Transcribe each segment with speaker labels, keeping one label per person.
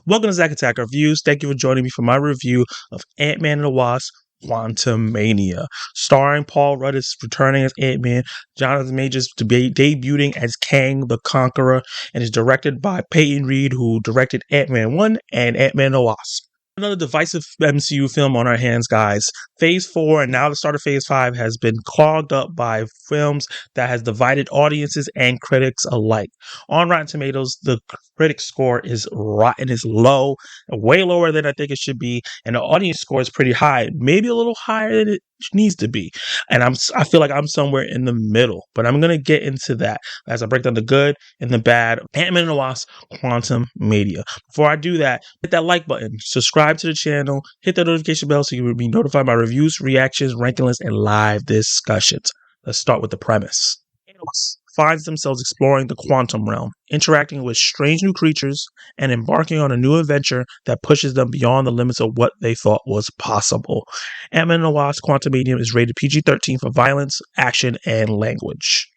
Speaker 1: Welcome to Zack Attack Reviews. Thank you for joining me for my review of Antman and the Wasp Quantumania. Starring Paul Rudd is returning as Ant-Man, Jonathan Majors debuting as Kang the Conqueror, and is directed by Peyton Reed, who directed Ant-Man 1 and Ant-Man and the Wasp. Another divisive MCU film on our hands, guys. Phase 4 and now the start of Phase 5 has been clogged up by films that has divided audiences and critics alike. On Rotten Tomatoes, the critic score is rotten, is low, way lower than I think it should be, and the audience score is pretty high, maybe a little higher than it needs to be. And I feel like I'm somewhere in the middle, but I'm gonna get into that as I break down the good and the bad of Ant-Man and the Wasp Quantumania. Before I do that, hit that like button, subscribe to the channel, hit the notification bell so you will be notified by reviews, reactions, ranking lists, and live discussions. Let's start with the premise. Thanos finds themselves exploring the quantum realm, interacting with strange new creatures, and embarking on a new adventure that pushes them beyond the limits of what they thought was possible. Ant-Man and the Wasp Quantumania is rated PG-13 for violence, action, and language.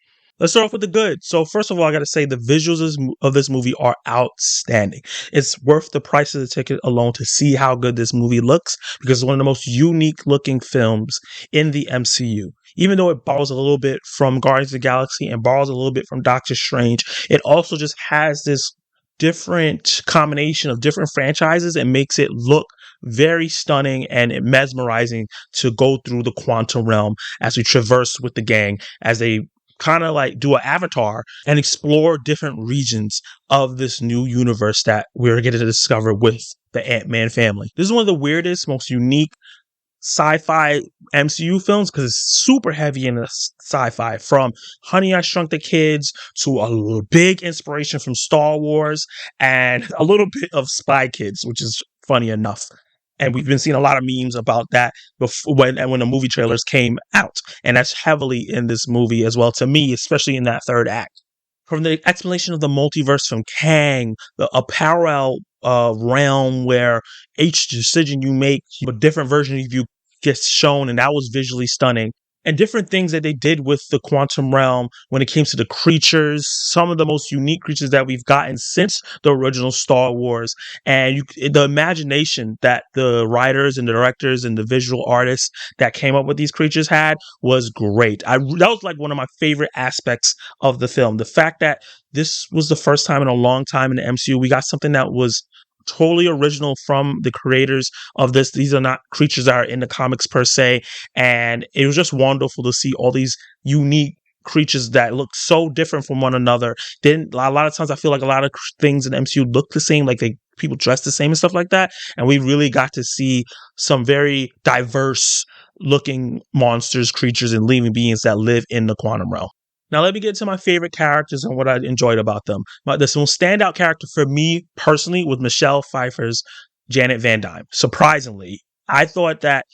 Speaker 1: Let's start off with the good. So first of all, I got to say the visuals of this movie are outstanding. It's worth the price of the ticket alone to see how good this movie looks, because it's one of the most unique looking films in the MCU. Even though it borrows a little bit from Guardians of the Galaxy and borrows a little bit from Doctor Strange, it also just has this different combination of different franchises and makes it look very stunning and mesmerizing to go through the quantum realm as we traverse with the gang, as they kind of like do an avatar and explore different regions of this new universe that we're getting to discover with the Ant-Man family. This is one of the weirdest, most unique sci-fi MCU films because it's super heavy in the sci-fi, from Honey, I Shrunk the Kids to a big inspiration from Star Wars and a little bit of Spy Kids, which is funny enough. And we've been seeing a lot of memes about that before, when the movie trailers came out. And that's heavily in this movie as well, to me, especially in that third act. From the explanation of the multiverse from Kang, a parallel realm where each decision you make, a different version of you gets shown, and that was visually stunning. And different things that they did with the quantum realm when it came to the creatures, some of the most unique creatures that we've gotten since the original Star Wars. And the imagination that the writers and the directors and the visual artists that came up with these creatures had was great. That was like one of my favorite aspects of the film. The fact that this was the first time in a long time in the MCU, we got something that was totally original from the creators of this. These are not creatures that are in the comics per se, and it was just wonderful to see all these unique creatures that look so different from one another. Then a lot of times I feel like a lot of things in the MCU look the same, like people dress the same and stuff like that, and we really got to see some very diverse looking monsters, creatures, and living beings that live in the quantum realm. Now, let me get to my favorite characters and what I enjoyed about them. This most standout character for me personally was Michelle Pfeiffer's Janet Van Dyne. Surprisingly, I thought that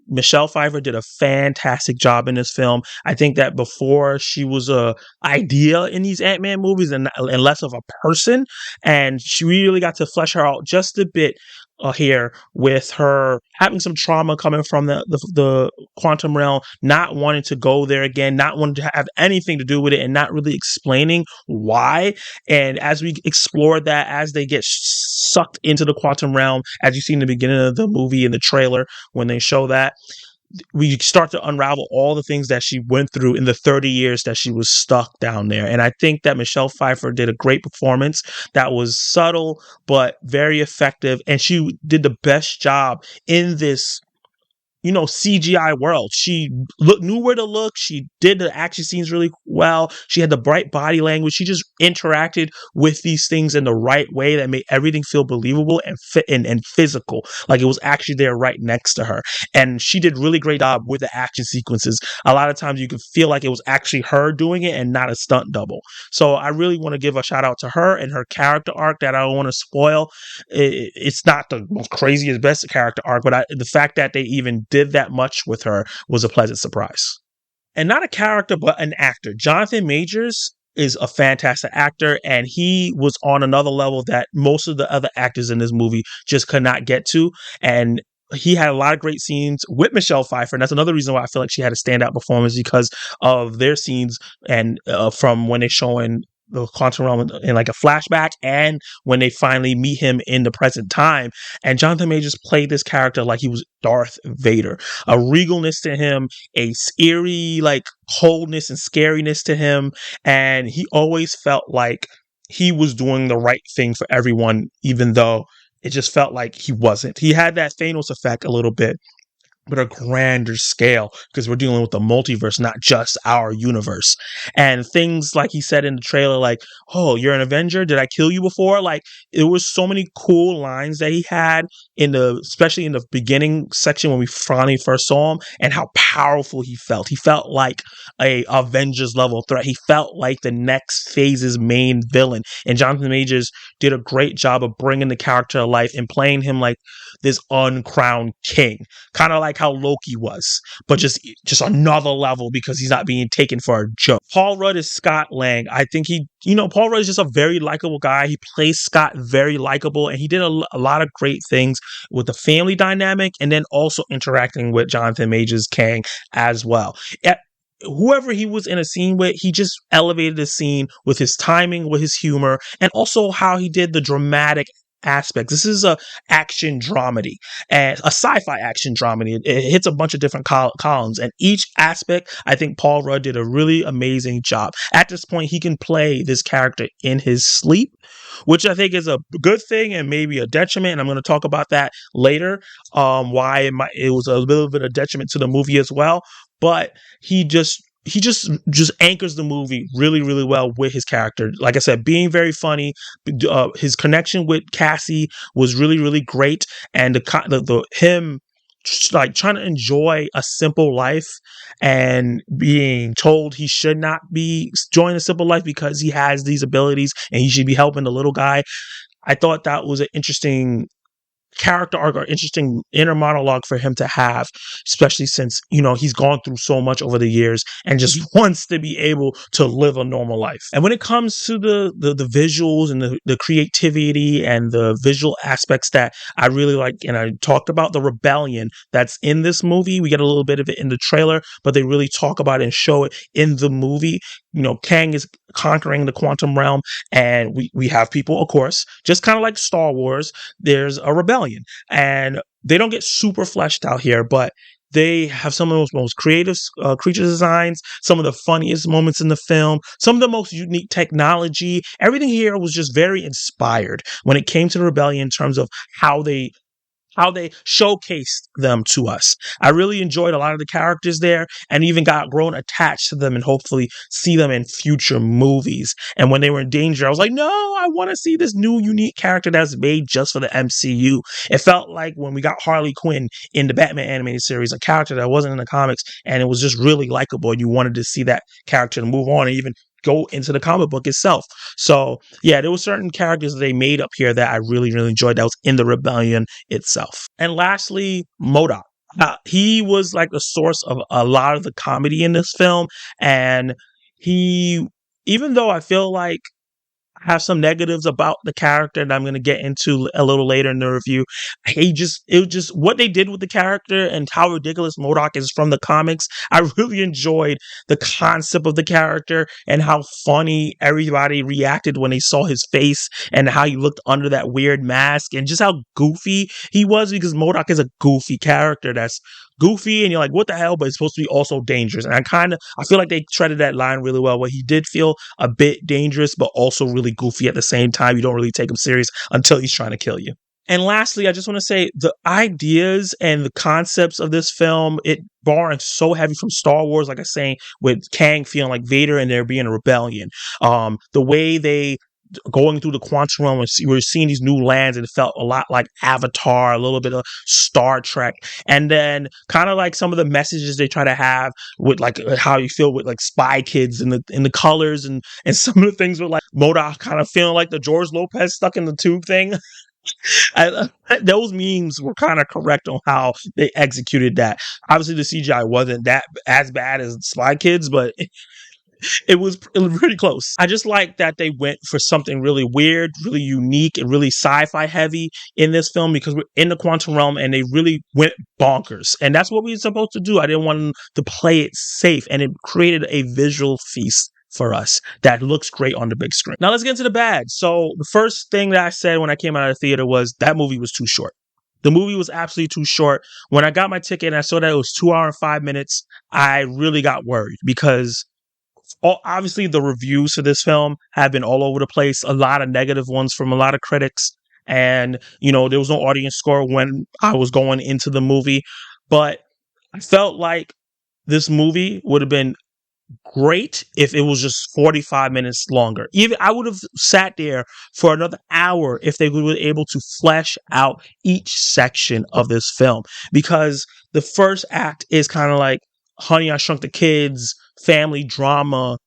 Speaker 1: Michelle Pfeiffer did a fantastic job in this film. I think that before she was a idea in these Ant-Man movies and less of a person, and she really got to flesh her out just a bit here, with her having some trauma coming from the quantum realm, not wanting to go there again, not wanting to have anything to do with it, and not really explaining why. And as we explore that, as they get sucked into the quantum realm, as you see in the beginning of the movie in the trailer when they show that, we start to unravel all the things that she went through in the 30 years that she was stuck down there. And I think that Michelle Pfeiffer did a great performance that was subtle but very effective, and she did the best job in this CGI world. She knew where to look. She did the action scenes really well. She had the bright body language. She just interacted with these things in the right way that made everything feel believable and and physical, like it was actually there right next to her. And she did really great job with the action sequences. A lot of times you could feel like it was actually her doing it and not a stunt double. So I really want to give a shout out to her and her character arc that I don't want to spoil. It's not the most craziest, best character arc, but the fact that they even did that much with her was a pleasant surprise. And not a character, but an actor. Jonathan Majors is a fantastic actor, and he was on another level that most of the other actors in this movie just could not get to. And he had a lot of great scenes with Michelle Pfeiffer, and that's another reason why I feel like she had a standout performance, because of their scenes and from when they're showing the quantum realm in like a flashback, and when they finally meet him in the present time. And Jonathan Majors played this character like he was Darth Vader, a regalness to him, a eerie like coldness and scariness to him, and he always felt like he was doing the right thing for everyone, even though it just felt like he wasn't. He had that Thanos effect a little bit, but a grander scale, because we're dealing with the multiverse, not just our universe. And things like he said in the trailer, like, "Oh, you're an Avenger? Did I kill you before?" Like, it was so many cool lines that he had especially in the beginning section when we finally first saw him, and how powerful he felt. He felt like a Avengers level threat. He felt like the next phase's main villain. And Jonathan Majors did a great job of bringing the character to life and playing him like this uncrowned king, kind of like how Loki was, but just another level, because he's not being taken for a joke. Paul Rudd is Scott Lang. I think Paul Rudd is just a very likable guy. He plays Scott very likable, and he did a lot of great things with the family dynamic, and then also interacting with Jonathan Majors Kang as well. Whoever he was in a scene with, he just elevated the scene with his timing, with his humor, and also how he did the dramatic aspects. This is a action dramedy, and a sci-fi action dramedy. It hits a bunch of different columns, and each aspect, I think Paul Rudd did a really amazing job. At this point, he can play this character in his sleep, which I think is a good thing and maybe a detriment. And I'm going to talk about that later. Why it was a little bit of detriment to the movie as well. But he just anchors the movie really, really well with his character. Like I said, being very funny. His connection with Cassie was really, really great, and him like trying to enjoy a simple life and being told he should not be enjoying a simple life because he has these abilities and he should be helping the little guy. I thought that was an interesting character arc or interesting inner monologue for him to have, especially since he's gone through so much over the years and just wants to be able to live a normal life. And when it comes to the visuals and the creativity and the visual aspects that I really like, and I talked about the rebellion that's in this movie. We get a little bit of it in the trailer, but they really talk about it and show it in the movie. Kang is conquering the quantum realm, and we have people, of course, just kind of like Star Wars, there's a rebellion, and they don't get super fleshed out here, but they have some of the most creative creature designs, some of the funniest moments in the film, some of the most unique technology. Everything here was just very inspired when it came to the rebellion in terms of how they showcased them to us. I really enjoyed a lot of the characters there, and even got grown attached to them, and hopefully see them in future movies. And when they were in danger, I was like, no, I want to see this new unique character that's made just for the MCU. It felt like when we got Harley Quinn in the Batman animated series, a character that wasn't in the comics, and it was just really likable, and you wanted to see that character to move on and even go into the comic book itself. So yeah, there were certain characters that they made up here that I really, really enjoyed that was in the rebellion itself. And lastly, MODOK. He was like the source of a lot of the comedy in this film, and even though I feel like have some negatives about the character that I'm going to get into a little later in the review. It was just what they did with the character and how ridiculous MODOK is from the comics. I really enjoyed the concept of the character and how funny everybody reacted when they saw his face and how he looked under that weird mask, and just how goofy he was, because MODOK is a goofy character that's goofy and you're like, what the hell, but it's supposed to be also dangerous. And I feel like they treaded that line really well, where he did feel a bit dangerous but also really goofy at the same time. You don't really take him serious until he's trying to kill you. And lastly, I just want to say the ideas and the concepts of this film, it borrowing so heavy from Star Wars, like I was saying, with Kang feeling like Vader and there being a rebellion. The way they going through the quantum realm, and we're seeing these new lands, and it felt a lot like Avatar, a little bit of Star Trek, and then kind of like some of the messages they try to have with like how you feel with like Spy Kids and the colors, and some of the things with like MODOK kind of feeling like the George Lopez stuck in the tube thing. Those memes were kind of correct on how they executed that. Obviously, the CGI wasn't that as bad as Spy Kids, but it was pretty close. I just like that they went for something really weird, really unique, and really sci-fi heavy in this film, because we're in the quantum realm and they really went bonkers. And that's what we were supposed to do. I didn't want them to play it safe, and it created a visual feast for us that looks great on the big screen. Now let's get into the bad. So the first thing that I said when I came out of the theater was that movie was too short. The movie was absolutely too short. When I got my ticket and I saw that it was 2 hours and 5 minutes, I really got worried because obviously the reviews for this film have been all over the place. A lot of negative ones from a lot of critics. And, there was no audience score when I was going into the movie. But I felt like this movie would have been great if it was just 45 minutes longer. Even I would have sat there for another hour if they were able to flesh out each section of this film, because the first act is kind of like Honey, I Shrunk the Kids, family drama,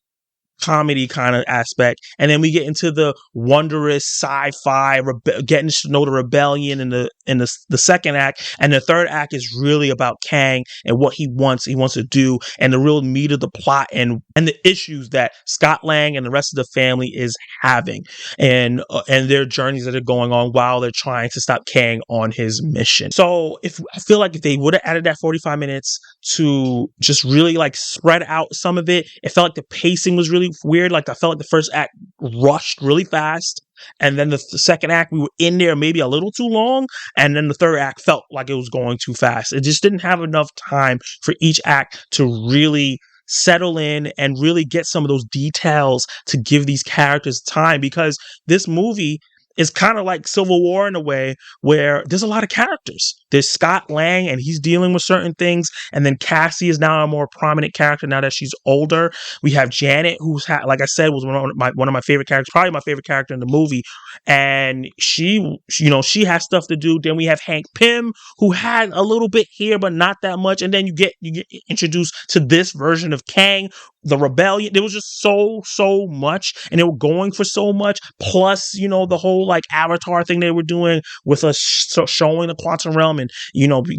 Speaker 1: comedy kind of aspect, and then we get into the wondrous sci-fi getting to know the rebellion in the second act, and the third act is really about Kang and what he wants to do, and the real meat of the plot and the issues that Scott Lang and the rest of the family is having, and their journeys that are going on while they're trying to stop Kang on his mission. So I feel like if they would have added that 45 minutes to just really like spread out some of it, it felt like the pacing was really weird. Like I felt like the first act rushed really fast, and then the second act we were in there maybe a little too long, and then the third act felt like it was going too fast. It just didn't have enough time for each act to really settle in and really get some of those details to give these characters time, because this movie is kind of like Civil War in a way where there's a lot of characters. There's Scott Lang and he's dealing with certain things. And then Cassie is now a more prominent character now that she's older. We have Janet, who's like I said, was one of my favorite characters, probably my favorite character in the movie. And she has stuff to do. Then we have Hank Pym, who had a little bit here, but not that much. And then you get introduced to this version of Kang, the rebellion. There was just so much, and they were going for so much. Plus, the whole like Avatar thing they were doing with us showing the quantum realm and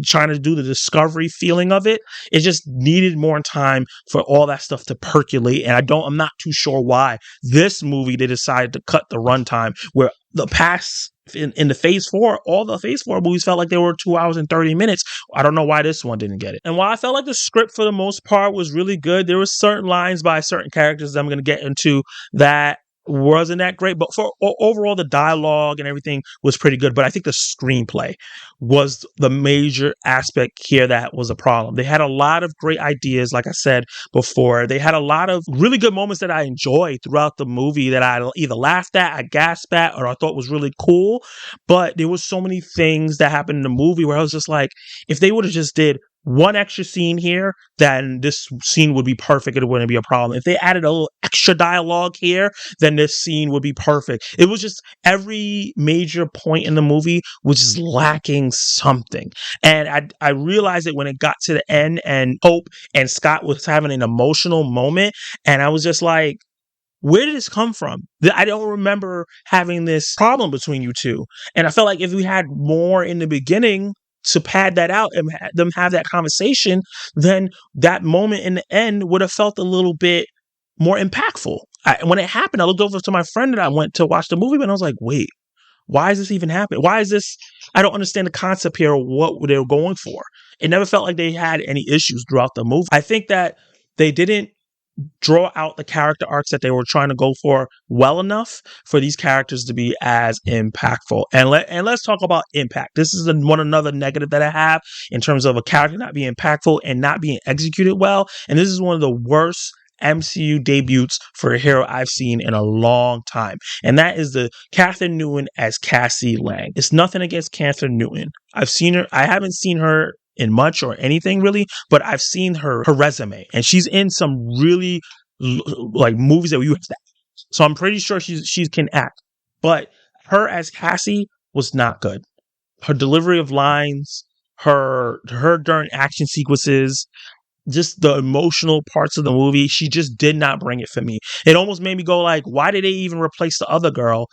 Speaker 1: trying to do the discovery feeling of it. It just needed more time for all that stuff to percolate, and I'm not too sure why this movie they decided to cut the runtime, where the past in the phase 4, all the phase 4 movies felt like they were 2 hours and 30 minutes. I don't know why this one didn't get it. And while I felt like the script for the most part was really good, there were certain lines by certain characters that I'm going to get into that wasn't that great, but for overall the dialogue and everything was pretty good. But I think the screenplay was the major aspect here that was a problem. They had a lot of great ideas, like I said before. They had a lot of really good moments that I enjoyed throughout the movie that I either laughed at, I gasped at, or I thought was really cool. But there was so many things that happened in the movie where I was just like, if they would have just did one extra scene here, then this scene would be perfect. It wouldn't be a problem. If they added a little extra dialogue here, then this scene would be perfect. It was just every major point in the movie was just lacking something. And I realized it when it got to the end and Hope and Scott was having an emotional moment. And I was just like, where did this come from? I don't remember having this problem between you two. And I felt like if we had more in the beginning to pad that out and them have that conversation, then that moment in the end would have felt a little bit more impactful. When it happened, I looked over to my friend that I went to watch the movie, and I was like, wait, why is this even happening? Why is this? I don't understand the concept here of what they were going for. It never felt like they had any issues throughout the movie. I think that they didn't draw out the character arcs that they were trying to go for well enough for these characters to be as impactful. And let's talk about impact. This is another negative that I have in terms of a character not being impactful and not being executed well. And this is one of the worst MCU debuts for a hero I've seen in a long time. And that is the Catherine Newton as Cassie Lang. It's nothing against Catherine Newton. I've seen her. I haven't seen her in much or anything really, but I've seen her resume, and she's in some really like movies that we used to act. So I'm pretty sure she can act, but her as Cassie was not good. Her delivery of lines, her during action sequences, just the emotional parts of the movie, she just did not bring it for me. It almost made me go like, why did they even replace the other girl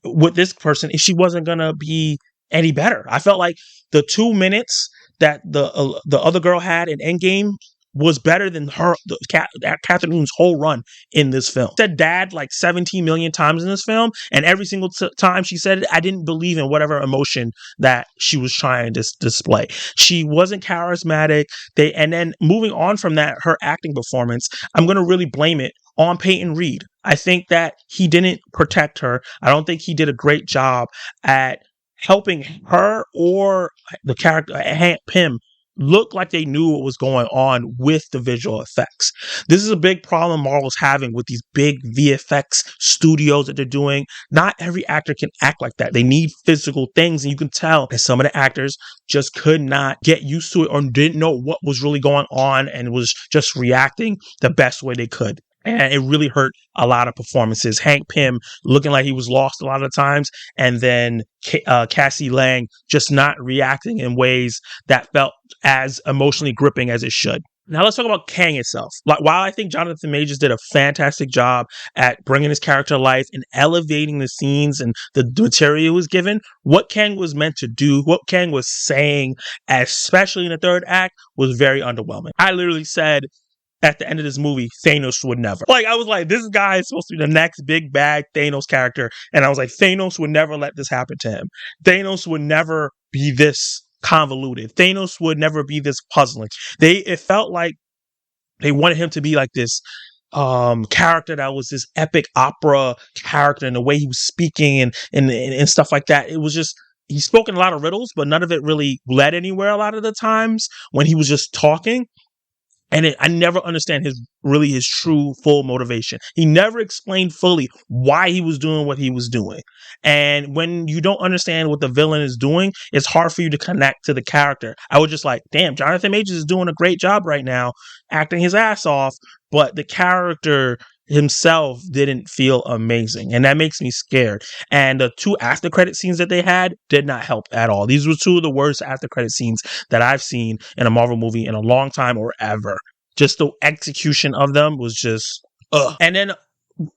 Speaker 1: with this person if she wasn't gonna be any better? I felt like the 2 minutes that the other girl had in Endgame was better than Catherine Newton's whole run in this film. She said dad like 17 million times in this film, and every single time she said it, I didn't believe in whatever emotion that she was trying to display. She wasn't charismatic. And then moving on from that, her acting performance, I'm going to really blame it on Peyton Reed. I think that he didn't protect her. I don't think he did a great job at helping her or the character Hank Pym look like they knew what was going on with the visual effects. This is a big problem Marvel's having with these big VFX studios that they're doing. Not every actor can act like that. They need physical things, and you can tell that some of the actors just could not get used to it or didn't know what was really going on and was just reacting the best way they could. And it really hurt a lot of performances. Hank Pym looking like he was lost a lot of the times, and then Cassie Lang just not reacting in ways that felt as emotionally gripping as it should. Now let's talk about Kang itself. Like, while I think Jonathan Majors did a fantastic job at bringing his character to life and elevating the scenes and the material he was given, what Kang was meant to do, what Kang was saying, especially in the third act, was very underwhelming. I literally said, at the end of this movie, Thanos would never. Like, I was like, this guy is supposed to be the next big bad Thanos character. And I was like, Thanos would never let this happen to him. Thanos would never be this convoluted. Thanos would never be this puzzling. It felt like they wanted him to be like this character that was this epic opera character, and the way he was speaking and stuff like that. It was just, he spoke in a lot of riddles, but none of it really led anywhere a lot of the times when he was just talking. And I never understand his true full motivation. He never explained fully why he was doing what he was doing. And when you don't understand what the villain is doing, it's hard for you to connect to the character. I was just like, damn, Jonathan Majors is doing a great job right now, acting his ass off, but the character himself didn't feel amazing, and that makes me scared. And the 2 after credit scenes that they had did not help at all. These were 2 of the worst after credit scenes that I've seen in a Marvel movie in a long time or ever. Just the execution of them was just ugh. And then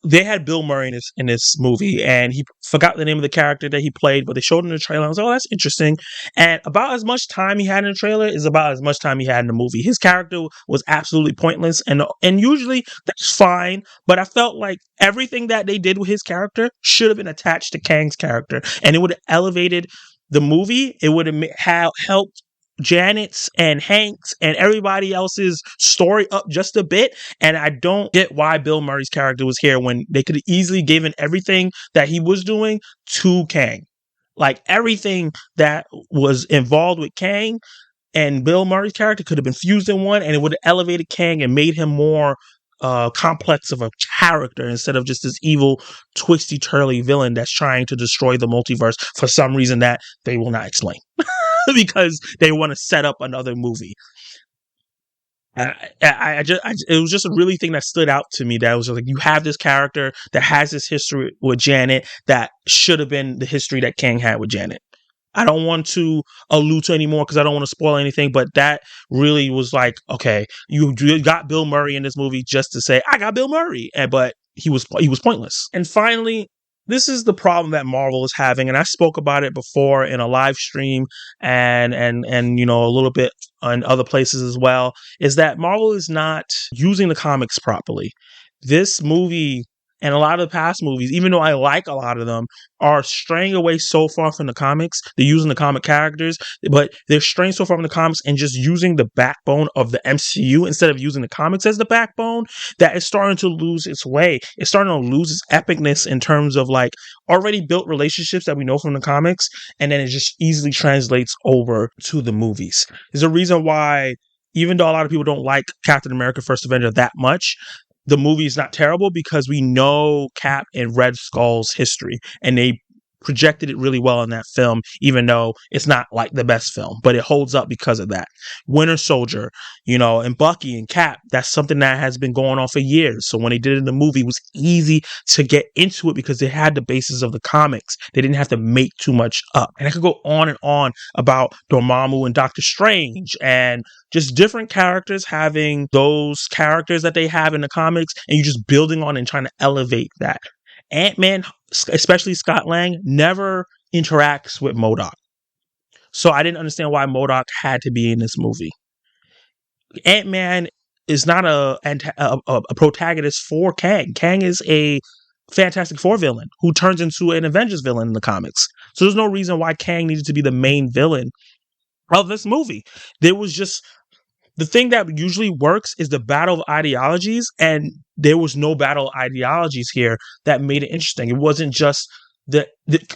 Speaker 1: they had Bill Murray in this movie, and he forgot the name of the character that he played, but they showed him in the trailer. I was like, oh, that's interesting. And about as much time he had in the trailer is about as much time he had in the movie. His character was absolutely pointless, and usually that's fine, but I felt like everything that they did with his character should have been attached to Kang's character, and it would have elevated the movie. It would have helped Janet's and Hank's and everybody else's story up just a bit. And I don't get why Bill Murray's character was here when they could have easily given everything that he was doing to Kang. Like, everything that was involved with Kang and Bill Murray's character could have been fused in one, and it would have elevated Kang and made him more complex of a character instead of just this evil, twisty-turly villain that's trying to destroy the multiverse for some reason that they will not explain. Because they want to set up another movie. It was just a really thing that stood out to me, that was like, you have this character that has this history with Janet that should have been the history that Kang had with Janet. I don't want to allude to anymore because I don't want to spoil anything, but that really was like, okay, you got Bill Murray in this movie just to say, I got Bill Murray, but he was pointless. And finally, this is the problem that Marvel is having, and I spoke about it before in a live stream and you know, a little bit on other places as well, is that Marvel is not using the comics properly. This movie and a lot of the past movies, even though I like a lot of them, are straying away so far from the comics. They're using the comic characters, but they're straying so far from the comics and just using the backbone of the MCU instead of using the comics as the backbone, that it's starting to lose its way. It's starting to lose its epicness in terms of like already built relationships that we know from the comics, and then it just easily translates over to the movies. There's a reason why, even though a lot of people don't like Captain America First Avenger that much, the movie is not terrible, because we know Cap and Red Skull's history, and they projected it really well in that film, even though it's not like the best film, but it holds up because of that. Winter Soldier, you know, and Bucky and Cap, that's something that has been going on for years. So when they did it in the movie, it was easy to get into it because they had the basis of the comics. They didn't have to make too much up. And I could go on and on about Dormammu and Doctor Strange and just different characters having those characters that they have in the comics, and you just building on and trying to elevate that. Ant-Man, especially Scott Lang, never interacts with MODOK. So I didn't understand why MODOK had to be in this movie. Ant-Man is not a protagonist for Kang. Kang is a Fantastic Four villain who turns into an Avengers villain in the comics. So there's no reason why Kang needed to be the main villain of this movie. There was just the thing that usually works is the battle of ideologies, and there was no battle of ideologies here that made it interesting. It wasn't just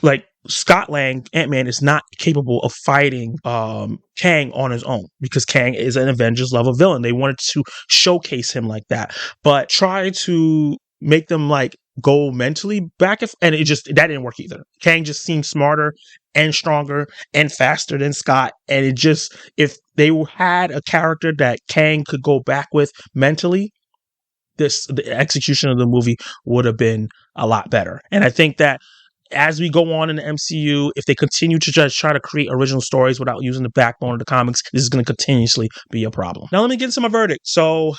Speaker 1: like Scott Lang, Ant-Man, is not capable of fighting Kang on his own because Kang is an Avengers level villain. They wanted to showcase him like that, but try to make them like go mentally back and that didn't work either. Kang just seemed smarter and stronger and faster than Scott, and it just, if they had a character that Kang could go back with mentally, the execution of the movie would have been a lot better. And I think that as we go on in the MCU, if they continue to just try to create original stories without using the backbone of the comics, this is going to continuously be a problem. Now let me get into my verdict. So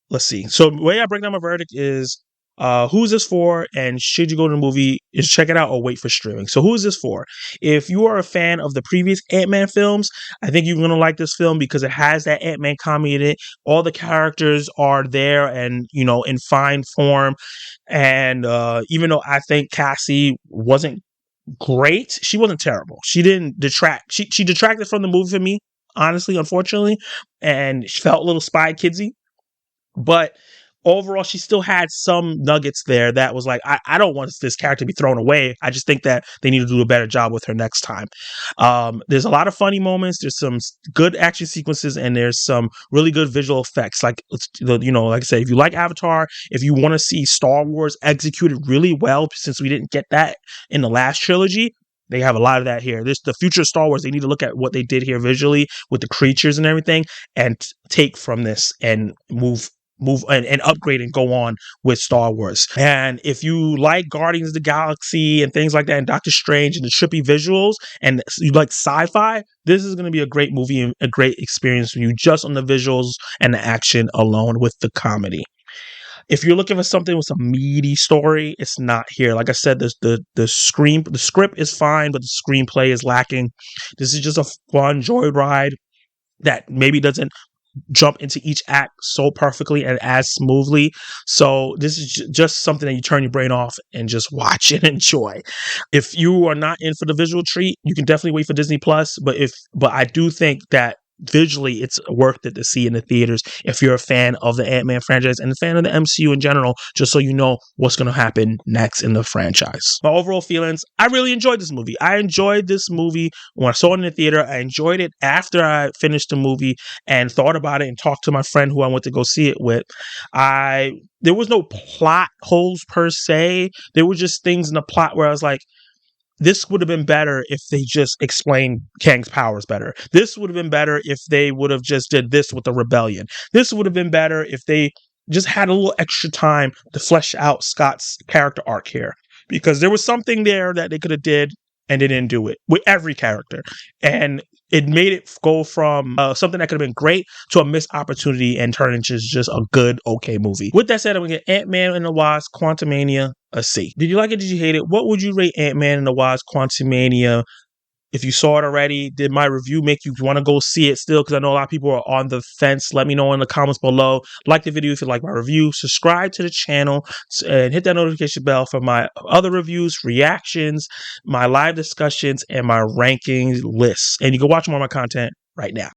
Speaker 1: let's see. So the way I break down my verdict is who is this for, and should you go to the movie, is check it out or wait for streaming. So who is this for? If you are a fan of the previous Ant-Man films, I think you're going to like this film because it has that Ant-Man comedy in it. All the characters are there and, you know, in fine form. And even though I think Cassie wasn't great, she wasn't terrible. She didn't detract. She detracted from the movie for me, honestly, unfortunately, and she felt a little Spy Kidsy. But overall, she still had some nuggets there that was like, I don't want this character to be thrown away. I just think that they need to do a better job with her next time. There's a lot of funny moments. There's some good action sequences, and there's some really good visual effects. Like, you know, like I said, if you like Avatar, if you want to see Star Wars executed really well, since we didn't get that in the last trilogy, they have a lot of that here. This, the future of Star Wars, they need to look at what they did here visually with the creatures and everything, and take from this and move and upgrade and go on with Star Wars. And if you like Guardians of the Galaxy and things like that, and Doctor Strange and the trippy visuals, and you like sci-fi, this is going to be a great movie and a great experience for you just on the visuals and the action alone with the comedy. If you're looking for something with some meaty story, it's not here. Like I said, the script is fine, but the screenplay is lacking. This is just a fun joyride that maybe doesn't jump into each act so perfectly and as smoothly. So this is just something that you turn your brain off and just watch and enjoy. If you are not in for the visual treat, you can definitely wait for Disney Plus. But I do think that visually it's worth it to see in the theaters if you're a fan of the Ant-Man franchise and a fan of the MCU in general, just so you know what's going to happen next in the franchise. My overall feelings, I really enjoyed this movie. I enjoyed this movie when I saw it in the theater. I enjoyed it after I finished the movie and thought about it and talked to my friend who I went to go see it with. There was no plot holes per se. There were just things in the plot where I was like, this would have been better if they just explained Kang's powers better. This would have been better if they would have just did this with the rebellion. This would have been better if they just had a little extra time to flesh out Scott's character arc here. Because there was something there that they could have did, and they didn't do it with every character. And it made it go from something that could have been great to a missed opportunity and turn into just a good, okay movie. With that said, I'm going to get Ant-Man and the Wasp Quantumania a C. Did you like it? Did you hate it? What would you rate Ant-Man and the Wasp Quantumania? If you saw it already, did my review make you want to go see it still? Because I know a lot of people are on the fence. Let me know in the comments below. Like the video if you like my review. Subscribe to the channel and hit that notification bell for my other reviews, reactions, my live discussions, and my ranking lists. And you can watch more of my content right now.